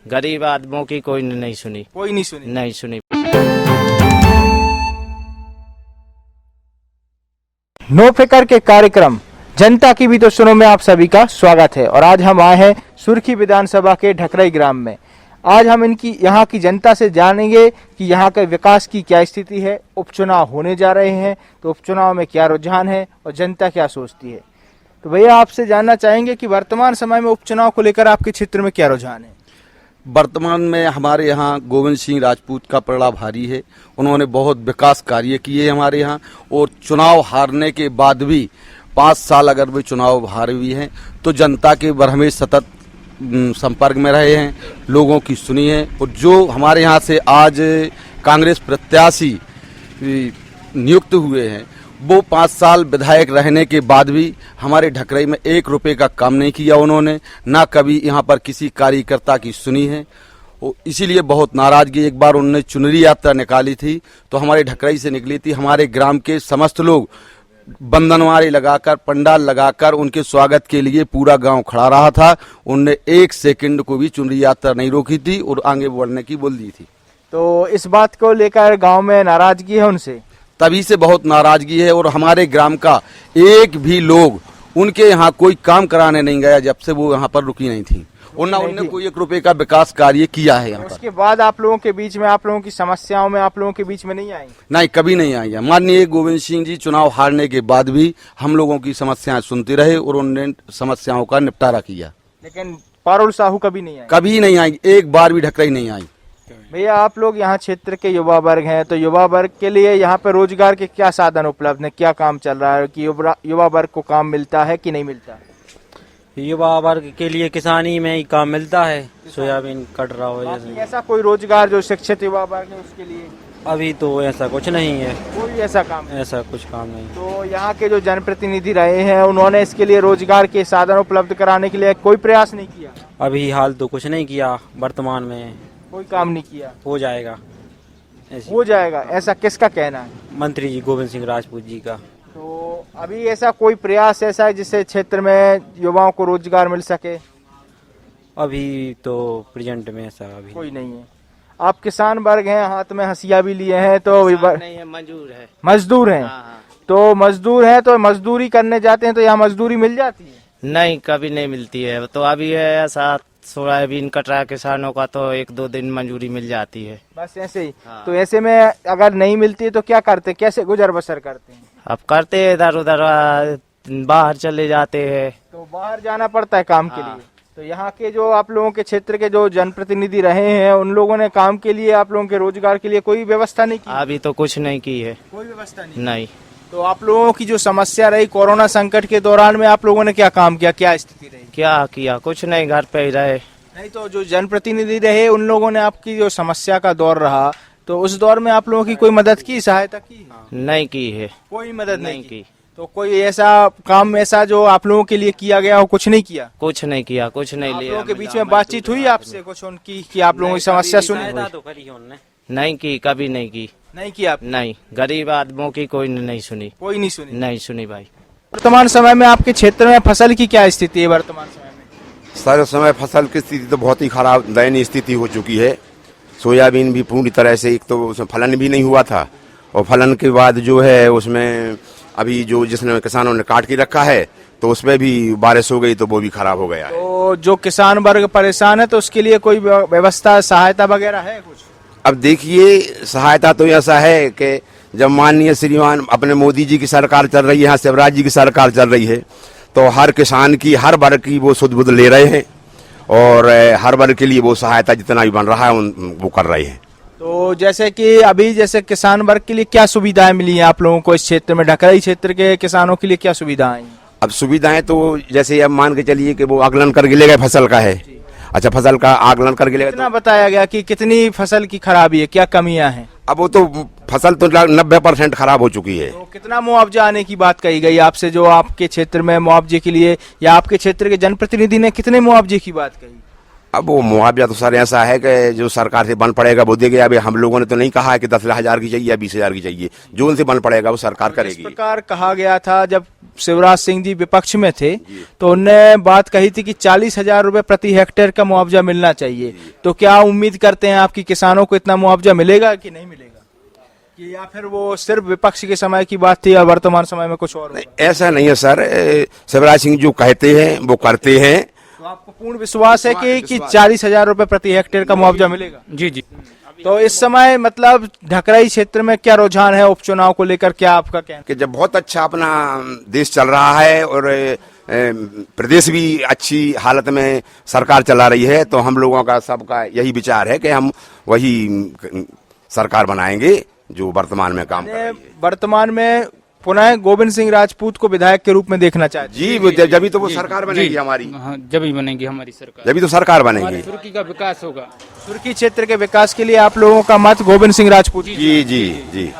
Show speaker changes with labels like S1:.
S1: गरीब आदमियों की कोई नहीं सुनी,
S2: कोई नहीं सुनी।
S1: नहीं सुनी।
S2: नो फिकर के कार्यक्रम जनता की भी तो सुनो में आप सभी का स्वागत है। और आज हम आए हैं सुर्खी विधानसभा के ढकरई ग्राम में। आज हम यहाँ की जनता से जानेंगे कि यहाँ के विकास की क्या स्थिति है। उपचुनाव होने जा रहे हैं तो उपचुनाव में क्या रुझान है और जनता क्या सोचती है। तो भैया आपसे जानना चाहेंगे कि वर्तमान समय में उपचुनाव को लेकर आपके क्षेत्र में क्या रुझान है।
S3: वर्तमान में हमारे यहाँ गोविंद सिंह राजपूत का पलड़ा भारी है। उन्होंने बहुत विकास कार्य किए हमारे यहाँ, और चुनाव हारने के बाद भी 5 साल अगर वे चुनाव हारे हुए हैं तो जनता के बरहमे सतत संपर्क में रहे हैं, लोगों की सुनी है। और जो हमारे यहाँ से आज कांग्रेस प्रत्याशी नियुक्त हुए हैं वो 5 साल विधायक रहने के बाद भी हमारे ढकरई में 1 रुपए का काम नहीं किया उन्होंने, ना कभी यहाँ पर किसी कार्यकर्ता की सुनी है। इसीलिए बहुत नाराजगी, एक बार उन्होंने चुनरी यात्रा निकाली थी तो हमारे ढकरई से निकली थी। हमारे ग्राम के समस्त लोग बंधनवारी लगाकर, पंडाल लगाकर उनके स्वागत के लिए पूरा गांव खड़ा रहा था। उनने 1 सेकंड को भी चुनरी यात्रा नहीं रोकी थी और आगे बढ़ने की बोल दी थी।
S2: तो इस बात को लेकर गांव में नाराजगी है उनसे,
S3: तभी से बहुत नाराजगी है। और हमारे ग्राम का एक भी लोग उनके यहाँ कोई काम कराने नहीं गया जब से वो यहाँ पर रुकी नहीं थी, और ना उन्होंने कोई 1 रुपए का विकास कार्य किया है यहाँ पर।
S2: उसके बाद आप लोगों के बीच में, आप लोगों की समस्याओं में आप लोगों के बीच में नहीं आई?
S3: नहीं, कभी नहीं आई है। माननीय गोविंद सिंह जी चुनाव हारने के बाद भी हम लोगों की समस्याएं सुनते रहे और उन्होंने समस्याओं का निपटारा किया।
S2: लेकिन पारुल साहू कभी नहीं आई?
S3: कभी नहीं आई, एक बार भी ढकरई नहीं आई।
S2: भैया आप लोग यहाँ क्षेत्र के युवा वर्ग हैं, तो युवा वर्ग के लिए यहाँ पे रोजगार के क्या साधन उपलब्ध हैं, क्या काम चल रहा है कि युवा वर्ग को काम मिलता है कि नहीं मिलता?
S4: युवा वर्ग के लिए किसानी में ही काम मिलता है, सोयाबीन कट रहा हो जैसे।
S2: ऐसा कोई रोजगार जो शिक्षित युवा वर्ग है उसके लिए
S4: अभी तो ऐसा कुछ नहीं है,
S2: कोई ऐसा काम?
S4: ऐसा कुछ काम नहीं।
S2: तो यहाँ के जो जनप्रतिनिधि रहे हैं उन्होंने इसके लिए रोजगार के साधन उपलब्ध कराने के लिए कोई प्रयास नहीं किया?
S4: अभी हाल तो कुछ नहीं किया, वर्तमान में
S2: कोई काम नहीं किया।
S4: हो जाएगा,
S2: हो जाएगा ऐसा किसका कहना है?
S4: मंत्री जी गोविंद सिंह राजपूत जी का।
S2: तो अभी ऐसा कोई प्रयास ऐसा है जिससे क्षेत्र में युवाओं को रोजगार मिल सके?
S4: अभी तो प्रेजेंट में ऐसा अभी
S2: कोई नहीं है। आप किसान वर्ग हैं, हाथ में हंसिया भी लिए हैं, तो
S1: नहीं है, मजदूर है।
S2: मजदूर हैं?
S1: हाँ।
S2: तो मजदूर हैं तो मजदूरी करने जाते हैं तो यहाँ मजदूरी मिल जाती है?
S1: नहीं, कभी नहीं मिलती है। तो अभी ऐसा सोयाबीन कट रहा है किसानों का, तो 1-2 दिन मंजूरी मिल जाती है,
S2: बस ऐसे ही।
S1: हाँ।
S2: तो ऐसे में अगर नहीं मिलती है तो क्या करते, कैसे गुजर बसर करते हैं?
S1: अब करते इधर उधर बाहर चले जाते हैं।
S2: तो बाहर जाना पड़ता है काम के
S1: हाँ।
S2: लिए। तो यहाँ के जो आप लोगों के क्षेत्र के जो जनप्रतिनिधि रहे हैं उन लोगों ने काम के लिए, आप लोगों के रोजगार के लिए कोई व्यवस्था नहीं की?
S1: अभी तो कुछ नहीं की है,
S2: कोई व्यवस्था नहीं।
S1: नहीं।
S2: तो आप लोगों की जो समस्या रही कोरोना संकट के दौरान में, आप लोगों ने क्या काम किया, क्या स्थिति रही?
S1: क्या किया? कुछ नहीं, घर पे ही रहे।
S2: नहीं, तो जो जनप्रतिनिधि रहे उन लोगों ने आपकी जो समस्या का दौर रहा तो उस दौर में आप लोगों की कोई मदद की, सहायता की?
S1: नहीं की है,
S2: कोई मदद नहीं की।
S1: की।
S2: तो कोई ऐसा काम ऐसा जो आप लोगों के लिए किया गया हो, कुछ नहीं किया?
S1: कुछ नहीं किया, कुछ नहीं
S2: आप
S1: लिया।
S2: लोगों के बीच में बातचीत हुई आपसे कुछ उनकी कि आप लोगों की समस्या सुनी?
S4: सहायता तो करी है उनने।
S1: नहीं की, कभी नहीं की।
S2: नहीं किया आप?
S1: नहीं, गरीब आदमियों की कोई नहीं सुनी,
S2: कोई नहीं सुनी?
S1: नहीं सुनी भाई।
S2: वर्तमान समय में आपके क्षेत्र में फसल की क्या स्थिति है वर्तमान समय में?
S5: सर समय फसल की स्थिति तो बहुत ही खराब, दयनीय स्थिति हो चुकी है। सोयाबीन भी पूरी तरह से, एक तो उसमें फलन भी नहीं हुआ था, और फलन के बाद जो है उसमें अभी जो जिसने किसानों ने काट के रखा है तो उसमें भी बारिश हो गई तो वो भी खराब हो गया है।
S2: तो जो किसान वर्ग परेशान है तो उसके लिए कोई व्यवस्था, सहायता वगैरह है कुछ?
S5: अब देखिए, सहायता तो ऐसा है कि जब माननीय श्रीमान अपने मोदी जी की सरकार चल रही है, यहाँ शिवराज जी की सरकार चल रही है, तो हर किसान की, हर वर्ग की वो सुध बुध ले रहे हैं, और हर वर्ग के लिए वो सहायता जितना भी बन रहा है वो कर रहे हैं।
S2: तो जैसे कि अभी जैसे किसान वर्ग के लिए क्या सुविधाएं मिली हैं आप लोगों को इस क्षेत्र में, ढकरई क्षेत्र के किसानों के लिए क्या सुविधाएं?
S5: अब सुविधाएं तो जैसे अब मान के चलिए कि वो आकलन करके ले गए फसल का है। अच्छा, फसल का आकलन करके ले गए
S2: कितना बताया गया कि कितनी फसल की खराबी है, क्या कमियां हैं?
S5: अब वो तो फसल तो 90% खराब हो चुकी है।
S2: तो कितना मुआवजा आने की बात कही गई आपसे, जो आपके क्षेत्र में मुआवजे के लिए, या आपके क्षेत्र के जनप्रतिनिधि ने कितने मुआवजे की बात कही?
S5: अब वो मुआवजा तो सर ऐसा है कि जो सरकार से बन पड़ेगा वो देगा। अभी हम लोगों ने तो नहीं कहा है कि 10,000 की चाहिए या 20,000 की चाहिए, जो उनसे बन पड़ेगा वो सरकार
S2: इस
S5: करेगी।
S2: प्रकार कहा गया था जब शिवराज सिंह जी विपक्ष में थे तो उन्होंने बात कही थी कि 40,000 रुपए प्रति हेक्टेयर का मुआवजा मिलना चाहिए। तो क्या उम्मीद करते हैं आपकी किसानों को इतना मुआवजा मिलेगा कि नहीं मिलेगा, कि या फिर वो सिर्फ विपक्ष के समय की बात थी और वर्तमान समय में कुछ और होगा?
S5: ऐसा नहीं है सर, शिवराज सिंह जो कहते हैं वो करते हैं।
S2: तो आपको पूर्ण विश्वास है कि 40,000 रुपए प्रति हेक्टेयर का मुआवजा मिलेगा?
S6: जी जी।
S2: तो इस समय मतलब ढकराई क्षेत्र में क्या रुझान है उपचुनाव को लेकर, क्या आपका कहना?
S5: कि जब बहुत अच्छा अपना देश चल रहा है और प्रदेश भी अच्छी हालत में सरकार चला रही है, तो हम लोगों का सबका यही विचार है कि हम वही सरकार बनाएंगे जो वर्तमान में काम कर रही है।
S2: वर्तमान में पुनः गोविंद सिंह राजपूत को विधायक के रूप में देखना चाहते हैं?
S5: जी, जब तो वो सरकार बनेगी हमारी,
S6: हाँ, जब ही बनेगी हमारी सरकार,
S5: जब तो सरकार बनेगी,
S6: तुर्की का विकास होगा।
S2: तुर्की क्षेत्र के विकास के लिए आप लोगों का मत गोविंद सिंह राजपूत?
S5: जी जी जी।